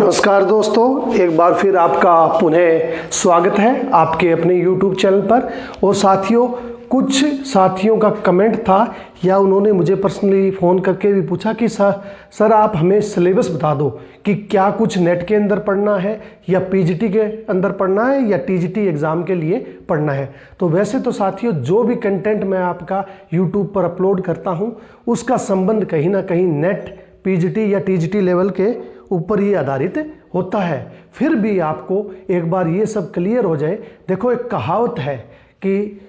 नमस्कार दोस्तों, एक बार फिर आपका पुनः स्वागत है आपके अपने YouTube चैनल पर। और साथियों, कुछ साथियों का कमेंट था या उन्होंने मुझे पर्सनली फ़ोन करके भी पूछा कि सर आप हमें सिलेबस बता दो कि क्या कुछ नेट के अंदर पढ़ना है या पीजीटी के अंदर पढ़ना है या टीजीटी एग्ज़ाम के लिए पढ़ना है। तो वैसे तो साथियों, जो भी कंटेंट मैं आपका YouTube पर अपलोड करता हूँ उसका संबंध कहीं ना कहीं नेट, पीजीटी या टीजीटी लेवल के ऊपर ही आधारित होता है। फिर भी आपको एक बार ये सब क्लियर हो जाए। देखो, एक कहावत है कि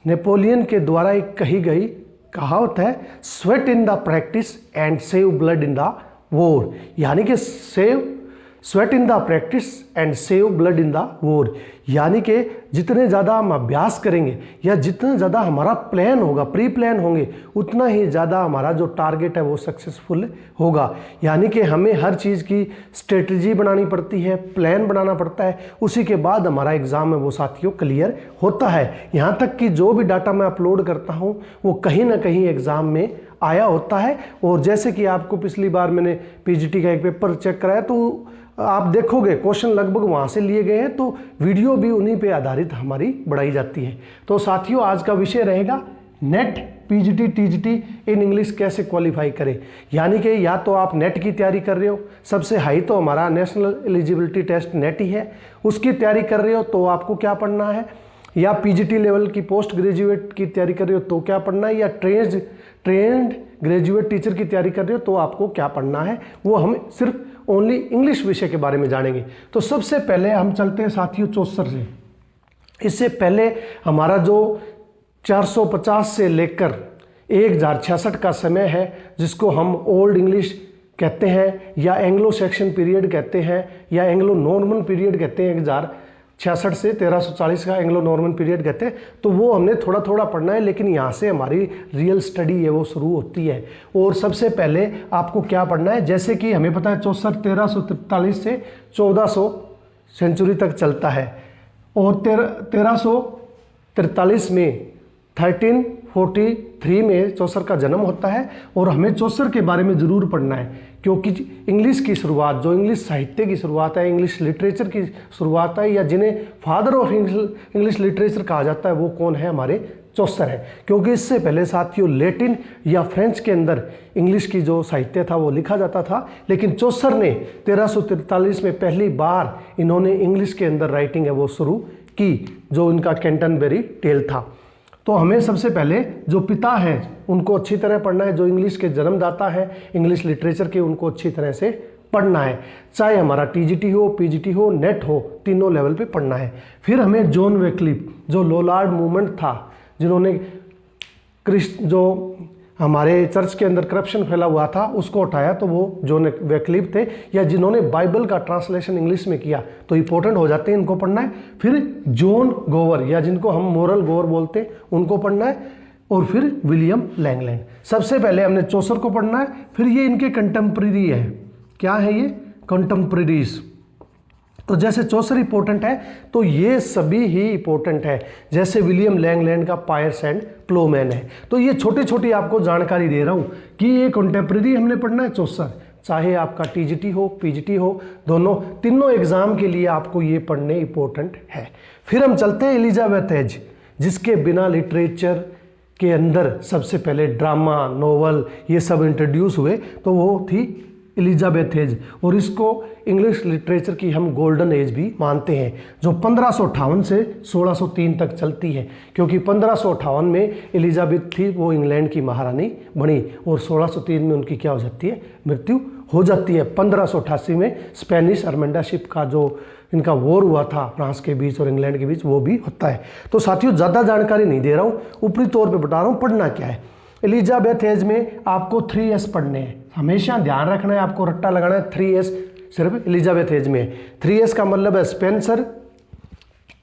नेपोलियन के द्वारा एक कही गई कहावत है, sweat in the practice and save blood in the war. यानी कि sweat in the practice and save blood in the war, यानी कि जितने ज़्यादा हम अभ्यास करेंगे या जितना ज़्यादा हमारा प्लान होगा, प्री प्लान होंगे, उतना ही ज़्यादा हमारा जो टारगेट है वो सक्सेसफुल होगा। यानी कि हमें हर चीज़ की स्ट्रेटजी बनानी पड़ती है, प्लान बनाना पड़ता है, उसी के बाद हमारा एग्ज़ाम है वो साथियों क्लियर होता है। यहाँ तक कि जो भी डाटा मैं अपलोड करता हूँ वो कहीं ना कहीं एग्ज़ाम में आया होता है। और जैसे कि आपको पिछली बार मैंने पीजीटी का एक पेपर चेक कराया तो आप देखोगे क्वेश्चन लगभग वहाँ से लिए गए हैं, तो वीडियो भी उन्हीं पे आधारित हमारी बढ़ाई जाती है। तो साथियों, आज का विषय रहेगा net, PGT, TGT in English कैसे क्वालिफाई करें। यानी कि या तो आप नेट की तैयारी कर रहे हो, सबसे हाई तो हमारा नेशनल एलिजिबिलिटी टेस्ट नेट ही है, उसकी तैयारी कर रहे हो तो आपको क्या पढ़ना है, या पीजीटी लेवल की पोस्ट ग्रेजुएट की तैयारी कर रहे हो तो क्या पढ़ना है, या ट्रेंड ग्रेजुएट टीचर की तैयारी कर रहे हो तो आपको क्या पढ़ना है। वो हम सिर्फ ओनली इंग्लिश विषय के बारे में जानेंगे। तो सबसे पहले हम चलते हैं साथियों चौसर से। इससे पहले हमारा जो 450 से लेकर 1066 का समय है, जिसको हम ओल्ड इंग्लिश कहते हैं या एंग्लो सेक्शन पीरियड कहते हैं या एंग्लो नॉर्मन पीरियड कहते हैं, 1066 से 1340 का एंग्लो नॉर्मन पीरियड कहते हैं, तो वो हमने थोड़ा थोड़ा पढ़ना है। लेकिन यहाँ से हमारी रियल स्टडी है वो शुरू होती है। और सबसे पहले आपको क्या पढ़ना है, जैसे कि हमें पता है 1343 से 1400 सेंचुरी तक चलता है, और 1343 में 1343 में चौसर का जन्म होता है। और हमें चौसर के बारे में ज़रूर पढ़ना है, क्योंकि इंग्लिश की शुरुआत, जो इंग्लिश साहित्य की शुरुआत है, इंग्लिश लिटरेचर की शुरुआत है, या जिन्हें फादर ऑफ इंग्लिश लिटरेचर कहा जाता है, वो कौन है, हमारे चौसर है। क्योंकि इससे पहले साथियों लैटिन या फ्रेंच के अंदर इंग्लिश की जो साहित्य था वो लिखा जाता था, लेकिन चौसर ने 1343 में पहली बार इन्होंने इंग्लिश के अंदर राइटिंग है वो शुरू की, जो इनका कैंटरबरी टेल था। तो हमें सबसे पहले जो पिता हैं उनको अच्छी तरह पढ़ना है, जो इंग्लिश के जन्मदाता हैं इंग्लिश लिटरेचर के, उनको अच्छी तरह से पढ़ना है। चाहे हमारा टीजीटी हो, पीजीटी हो, नेट हो, तीनों लेवल पे पढ़ना है। फिर हमें जॉन वेक्लिफ, जो लोलार्ड मूवमेंट था, जिन्होंने जो हमारे चर्च के अंदर करप्शन फैला हुआ था उसको उठाया, तो वो जॉन वेक्लिफ थे। या जिन्होंने बाइबल का ट्रांसलेशन इंग्लिश में किया, तो इंपॉर्टेंट हो जाते हैं, इनको पढ़ना है। फिर जॉन गोवर, या जिनको हम मोरल गोवर बोलते हैं, उनको पढ़ना है। और फिर विलियम लैंगलैंड। सबसे पहले हमने चौसर को पढ़ना है। फिर ये इनके कंटेम्प्रेरी है। क्या है ये? कंटेम्प्रेरीज। तो जैसे चौसर इंपॉर्टेंट है तो ये सभी ही इंपॉर्टेंट है। जैसे विलियम लैंगलैंड का पायर्स एंड प्लोमैन है। तो ये छोटी छोटी आपको जानकारी दे रहा हूँ कि ये कंटेम्प्रेरी हमने पढ़ना है चौसर, चाहे आपका टीजीटी हो, पीजीटी हो, दोनों तीनों एग्जाम के लिए आपको ये पढ़ने इंपॉर्टेंट है। फिर हम चलते हैं एलिजाबेथ एज, जिसके बिना लिटरेचर के अंदर सबसे पहले ड्रामा, नोवेल ये सब इंट्रोड्यूस हुए, तो वो थी एलिजाबेथ एज। और इसको इंग्लिश लिटरेचर की हम गोल्डन एज भी मानते हैं, जो 1558 से 1603 तक चलती है। क्योंकि 1558 में एलिजाबेथ थी, वो इंग्लैंड की महारानी बनी, और 1603 में उनकी क्या हो जाती है? मृत्यु हो जाती है। 1588 में स्पेनिश अर्मेंडाशिप का जो इनका वॉर हुआ था फ्रांस के बीच और इंग्लैंड के बीच, वो भी होता है। तो साथियों, ज़्यादा जानकारी नहीं दे रहा हूँ, ऊपरी तौर पर बता रहा हूँ पढ़ना क्या है। एलिजाबेथ एज में आपको 3S पढ़ने हैं, हमेशा ध्यान रखना है, आपको रट्टा लगाना है। 3S सिर्फ एलिजाबेथ एज में है। 3S का मतलब है स्पेंसर,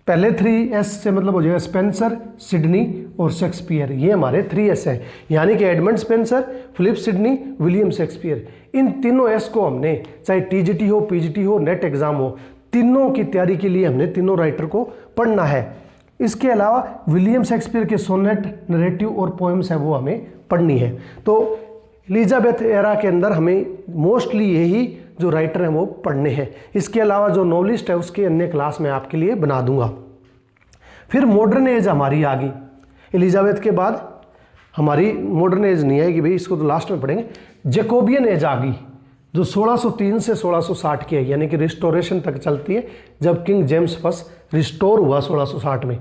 पहले 3S से मतलब हो जाएगा स्पेंसर, सिडनी और शेक्सपियर, ये हमारे 3S हैं। यानी कि Edmund Spenser, Philip Sidney, William Shakespeare, इन तीनों S को हमने, चाहे टीजीटी हो, पीजीटी हो, नेट एग्जाम हो, तीनों की तैयारी के लिए हमने तीनों राइटर को पढ़ना है। इसके अलावा विलियम शेक्सपियर के सोनेट, नरेटिव और पोएम्स है वो हमें पढ़नी है। तो एलिजाबेथ एरा के अंदर हमें मोस्टली यही जो राइटर हैं वो पढ़ने हैं। इसके अलावा जो नॉवलिस्ट है उसके अन्य क्लास मैं आपके लिए बना दूंगा। फिर मॉडर्न एज हमारी आ गई। एलिजाबेथ के बाद हमारी मॉडर्न एज नहीं आएगी भाई, इसको तो लास्ट में पढ़ेंगे। जैकोबियन एज आ गई जो 1603 से 1660 की है, यानी कि रिस्टोरेशन तक चलती है, जब किंग जेम्स फर्स्ट रिस्टोर हुआ 1660 में।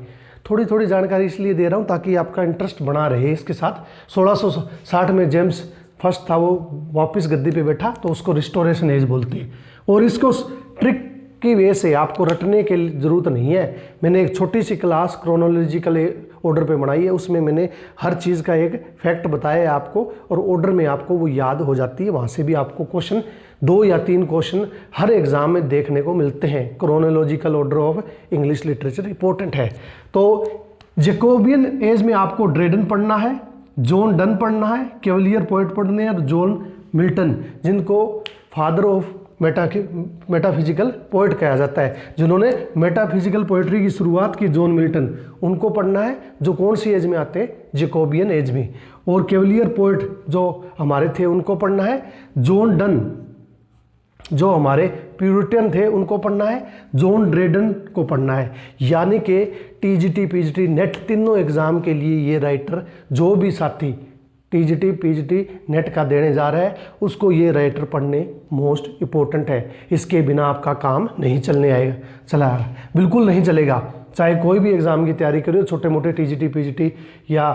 थोड़ी थोड़ी जानकारी इसलिए दे रहा हूँ ताकि आपका इंटरेस्ट बना रहे इसके साथ। 1660 में जेम्स फर्स्ट था, वो वापस गद्दी पे बैठा, तो उसको रिस्टोरेशन एज बोलते हैं। और इसको ट्रिक की वजह से आपको रटने की ज़रूरत नहीं है। मैंने एक छोटी सी क्लास क्रोनोलॉजिकल ऑर्डर पे बनाई है, उसमें मैंने हर चीज़ का एक फैक्ट बताया है आपको, और ऑर्डर में आपको वो याद हो जाती है। वहाँ से भी आपको क्वेश्चन 2 या 3 क्वेश्चन हर एग्ज़ाम में देखने को मिलते हैं। Chronological order of English literature important है। तो जैकोबियन एज में आपको ड्रेडन पढ़ना है, जॉन डन पढ़ना है, कैवलियर पोएट पढ़ने हैं, और जॉन मिल्टन जिनको फादर ऑफ मेटाफिजिकल पोएट कहा जाता है, जिन्होंने मेटाफिजिकल पोएट्री की शुरुआत की, जॉन मिल्टन, उनको पढ़ना है, जो कौन सी एज में आते हैं, जैकोबियन एज में। और कैवलियर पोएट जो हमारे थे उनको पढ़ना है। जॉन डन जो हमारे प्यूरिटन थे उनको पढ़ना है। जॉन ड्रेडन को पढ़ना है। यानी कि टीजीटी पीजीटी नेट तीनों एग्जाम के लिए ये राइटर, जो भी साथी टीजीटी पीजीटी नेट का देने जा रहा है, उसको ये राइटर पढ़ने मोस्ट इम्पोर्टेंट है। इसके बिना आपका काम नहीं चला बिल्कुल नहीं चलेगा। चाहे कोई भी एग्ज़ाम की तैयारी करो, छोटे मोटे टीजीटी पीजीटी या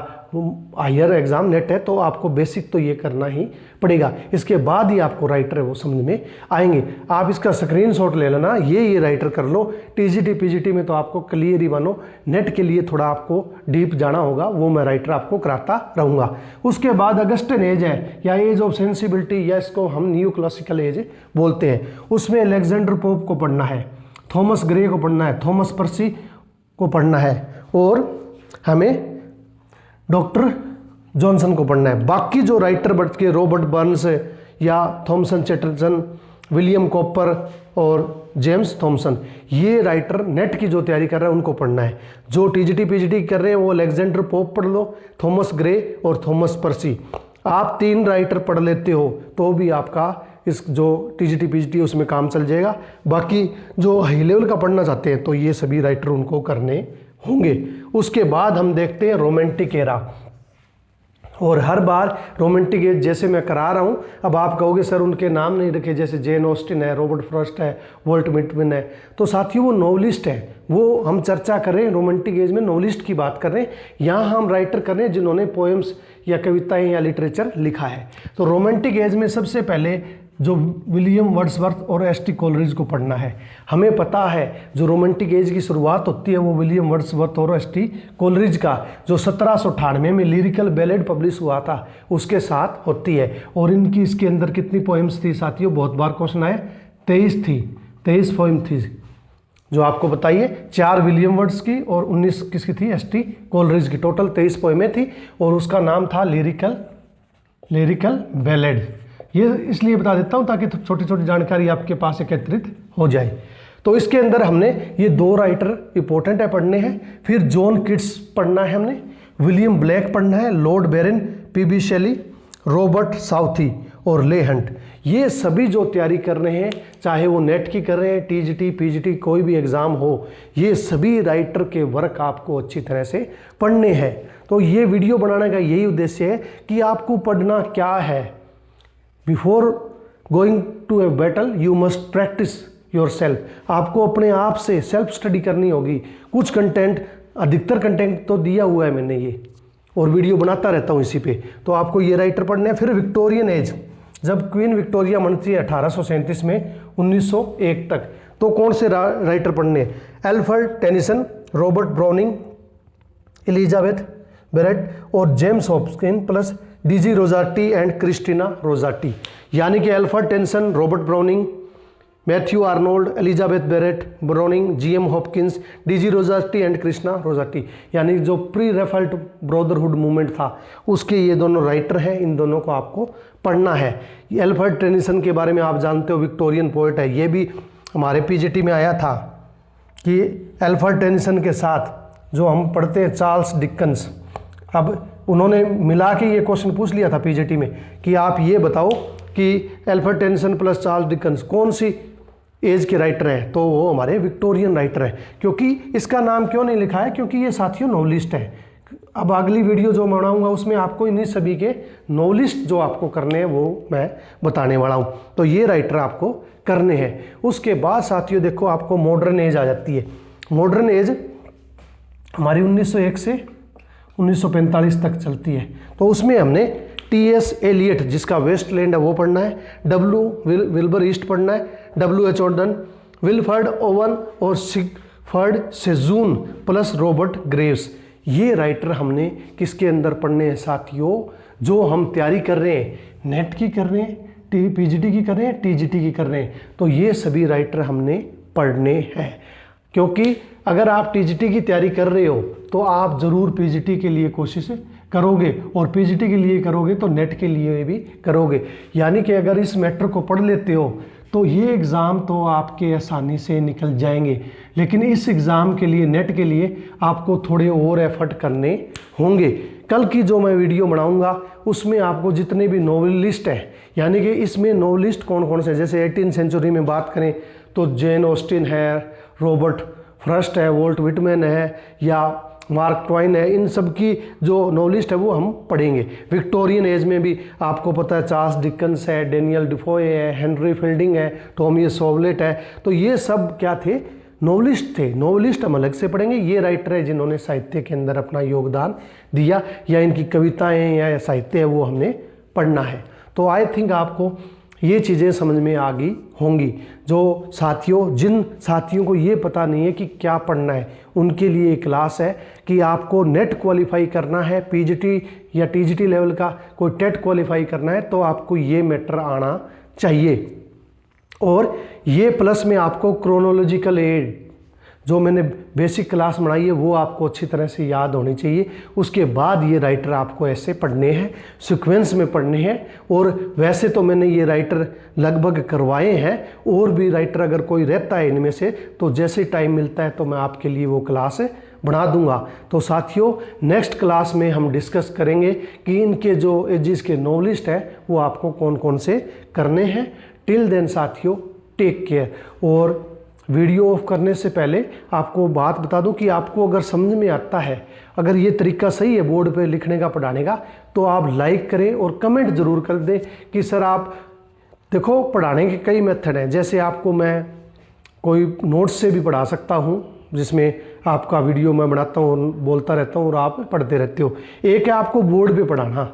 हायर एग्ज़ाम नेट है, तो आपको बेसिक तो ये करना ही पड़ेगा। इसके बाद ही आपको राइटर है वो समझ में आएंगे। आप इसका स्क्रीनशॉट ले लेना, ये राइटर कर लो। टीजीटी पीजीटी में तो आपको क्लियर ही बनो, नेट के लिए थोड़ा आपको डीप जाना होगा, वो मैं राइटर आपको कराता रहूँगा। उसके बाद अगस्टन एज है, या एज ऑफ सेंसिबिलिटी, या इसको हम न्यू क्लासिकल एज बोलते हैं। उसमें अलेक्जेंडर पोप को पढ़ना है, थॉमस ग्रे को पढ़ना है, थॉमस पर्सी को पढ़ना है, और हमें डॉक्टर जॉनसन को पढ़ना है। बाकी जो राइटर बढ़ के रॉबर्ट बर्न्स या थॉमसन चैटरसन, विलियम कॉपर और जेम्स थॉमसन, ये राइटर नेट की जो तैयारी कर रहे हैं उनको पढ़ना है। जो टीजीटी पीजीटी कर रहे हैं वो अलेक्जेंडर पोप पढ़ लो, थॉमस ग्रे और थॉमस पर्सी। आप 3 राइटर पढ़ लेते हो तो भी आपका इस जो टीजीटी पीजीटी उसमें काम चल जाएगा। बाकी जो हाई लेवल का पढ़ना चाहते हैं तो ये सभी राइटर उनको करने होंगे। उसके बाद हम देखते हैं रोमांटिक एरा। और हर बार रोमांटिक एज जैसे मैं करा रहा हूँ, अब आप कहोगे सर उनके नाम नहीं रखे, जैसे जेन ऑस्टिन है, रॉबर्ट फ्रॉस्ट है, वॉल्ट व्हिटमैन है, तो साथियों वो नॉवलिस्ट है। वो हम चर्चा कर रहे हैं रोमांटिक एज में, नॉवलिस्ट की बात कर रहे हैं। यहाँ हम राइटर कर रहे हैं जिन्होंने पोएम्स या कविताएं या लिटरेचर लिखा है। तो रोमांटिक एज में सबसे पहले जो विलियम वर्ड्सवर्थ और एस टी कोलरिज को पढ़ना है। हमें पता है जो रोमांटिक एज की शुरुआत होती है वो विलियम वर्ड्सवर्थ और एस टी कोलरिज का जो 1798 में लिरिकल बैलेड पब्लिश हुआ था उसके साथ होती है। और इनकी इसके अंदर कितनी पोएम्स थी साथियों, बहुत बार क्वेश्चन आए, 23 थी, 23 पोएम थी जो आपको बताइए, 4 विलियम वर्ड्स की और 19 किसकी थी, एस टी कोलरिज की। टोटल 23 पोएमें थी और उसका नाम था लिरिकल बैलेड। ये इसलिए बता देता हूँ ताकि छोटी छोटी जानकारी आपके पास एकत्रित हो जाए। तो इसके अंदर हमने ये 2 राइटर इंपॉर्टेंट है पढ़ने हैं। फिर जॉन किट्स पढ़ना है हमने, विलियम ब्लैक पढ़ना है, लॉर्ड बैरन, पीबी शेली, रॉबर्ट साउथी और ले हंट। ये सभी जो तैयारी कर रहे हैं, चाहे वो नेट की कर रहे हैं, टीजीटी पीजीटी कोई भी एग्ज़ाम हो, ये सभी राइटर के वर्क आपको अच्छी तरह से पढ़ने हैं। तो ये वीडियो बनाने का यही उद्देश्य है कि आपको पढ़ना क्या है। Before going to a battle you must practise yourself. आपको अपने आप से सेल्फ स्टडी करनी होगी। कुछ कंटेंट, अधिकतर कंटेंट तो दिया हुआ है मैंने ये, और वीडियो बनाता रहता हूँ इसी पे। तो आपको ये राइटर पढ़ने हैं। फिर विक्टोरियन एज, जब क्वीन विक्टोरिया बनती है 1837 में 1901 तक, तो कौन से राइटर पढ़ने हैं, Alfred Tennyson, Robert Browning, Elizabeth Barrett और James Hopkins plus D G Rossetti and Christina Rossetti. यानी कि Alfred Tennyson, Robert Browning, Matthew Arnold, Elizabeth Barrett, Browning, G M Hopkins, D G Rossetti and Christina Rossetti. यानी जो pre रेफल्ट brotherhood movement था उसके ये दोनों writer हैं, इन दोनों को आपको पढ़ना है। एल्फ्रेड टेनिसन के बारे में आप जानते हो, विक्टोरियन पोएट है। ये भी हमारे पीजीटी में आया था कि एल्फ्रेड टेनिसन के साथ जो हम पढ़ते हैं चार्ल्स डिकन्स, अब उन्होंने मिला के ये क्वेश्चन पूछ लिया था पीजीटी में कि आप ये बताओ कि Alfred Tennyson plus Charles Dickens कौन सी एज के राइटर हैं, तो वो हमारे विक्टोरियन राइटर हैं। क्योंकि इसका नाम क्यों नहीं लिखा है, क्योंकि ये साथियों नॉवलिस्ट है। अब अगली वीडियो जो मैं बनाऊंगा उसमें आपको इन्हीं सभी के नॉवलिस्ट जो आपको करने हैं वो मैं बताने वाला हूँ। तो ये राइटर आपको करने हैं। उसके बाद साथियों देखो आपको मॉडर्न एज आ जाती है। मॉडर्न एज हमारी 1901 से 1945 तक चलती है। तो उसमें हमने T.S. एलियट जिसका वेस्टलैंड है वो पढ़ना है, विल्बर ईस्ट पढ़ना है, W.H. ऑर्डन, विल्फ्रेड ओवन और सिगफ्रीड सेजून प्लस रॉबर्ट ग्रेव्स। ये राइटर हमने किसके अंदर पढ़ने हैं साथियों, जो हम तैयारी कर रहे हैं, नेट की कर रहे हैं, PGT की कर रहे हैं, TGT की कर रहे हैं। तो ये सभी राइटर हमने पढ़ने हैं। क्योंकि अगर आप TGT की तैयारी कर रहे हो तो आप ज़रूर PGT के लिए कोशिश करोगे, और PGT के लिए करोगे तो नेट के लिए भी करोगे। यानी कि अगर इस मैटर को पढ़ लेते हो तो ये एग्ज़ाम तो आपके आसानी से निकल जाएंगे। लेकिन इस एग्ज़ाम के लिए, नेट के लिए आपको थोड़े और एफर्ट करने होंगे। कल की जो मैं वीडियो बनाऊंगा उसमें आपको जितने भी नॉवेलिस्ट हैं, यानी कि इसमें नॉवेलिस्ट कौन कौन से, जैसे 18वीं सेंचुरी में बात करें तो जेन ऑस्टिन है, रॉबर्ट फ्रस्ट है, वॉल्ट विटमैन है या मार्क ट्वाइन है, इन सब की जो नॉवलिस्ट है वो हम पढ़ेंगे। विक्टोरियन एज में भी आपको पता है चार्ल्स डिकन्स है, डेनियल डिफोए है, हेनरी फील्डिंग है, थॉमस सॉवलेट है। तो ये सब क्या थे, नॉवलिस्ट थे। नॉवलिस्ट हम अलग से पढ़ेंगे। ये राइटर है जिन्होंने साहित्य के अंदर अपना योगदान दिया, या इनकी कविताएं या साहित्य है वो हमने पढ़ना है। तो आई थिंक आपको ये चीज़ें समझ में आ गई होंगी। जो साथियों, जिन साथियों को ये पता नहीं है कि क्या पढ़ना है, उनके लिए एक क्लास है कि आपको नेट क्वालिफाई करना है, PGT या TGT लेवल का कोई टेट क्वालिफाई करना है, तो आपको ये मैटर आना चाहिए। और ये प्लस में आपको क्रोनोलॉजिकल एज जो मैंने बेसिक क्लास बनाई है वो आपको अच्छी तरह से याद होनी चाहिए। उसके बाद ये राइटर आपको ऐसे पढ़ने हैं, सीक्वेंस में पढ़ने हैं। और वैसे तो मैंने ये राइटर लगभग करवाए हैं, और भी राइटर अगर कोई रहता है इनमें से तो जैसे टाइम मिलता है तो मैं आपके लिए वो क्लास बना दूंगा। तो साथियों नेक्स्ट क्लास में हम डिस्कस करेंगे कि इनके जो एजिस के नॉवलिस्ट हैं वो आपको कौन कौन से करने हैं। टिल देन साथियों टेक केयर। और वीडियो ऑफ करने से पहले आपको बात बता दूं कि आपको अगर समझ में आता है, अगर ये तरीका सही है बोर्ड पे लिखने का, पढ़ाने का, तो आप लाइक करें और कमेंट ज़रूर कर दें कि सर आप देखो पढ़ाने के कई मेथड हैं। जैसे आपको मैं कोई नोट्स से भी पढ़ा सकता हूँ, जिसमें आपका वीडियो मैं बनाता हूँ और बोलता रहता हूँ और आप पढ़ते रहते हो। एक है आपको बोर्ड पे पढ़ाना,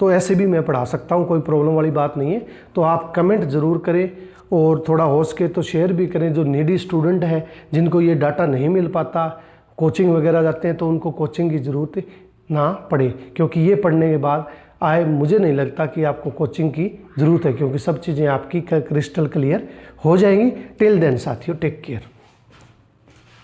तो ऐसे भी मैं पढ़ा सकता हूँ, कोई प्रॉब्लम वाली बात नहीं है। तो आप कमेंट ज़रूर करें और थोड़ा हो सके तो शेयर भी करें। जो नीडी स्टूडेंट है, जिनको ये डाटा नहीं मिल पाता, कोचिंग वगैरह जाते हैं, तो उनको कोचिंग की ज़रूरत ना पड़े। क्योंकि ये पढ़ने के बाद मुझे नहीं लगता कि आपको कोचिंग की ज़रूरत है, क्योंकि सब चीज़ें आपकी क्रिस्टल क्लियर हो जाएंगी। टिल देन साथियों टेक केयर।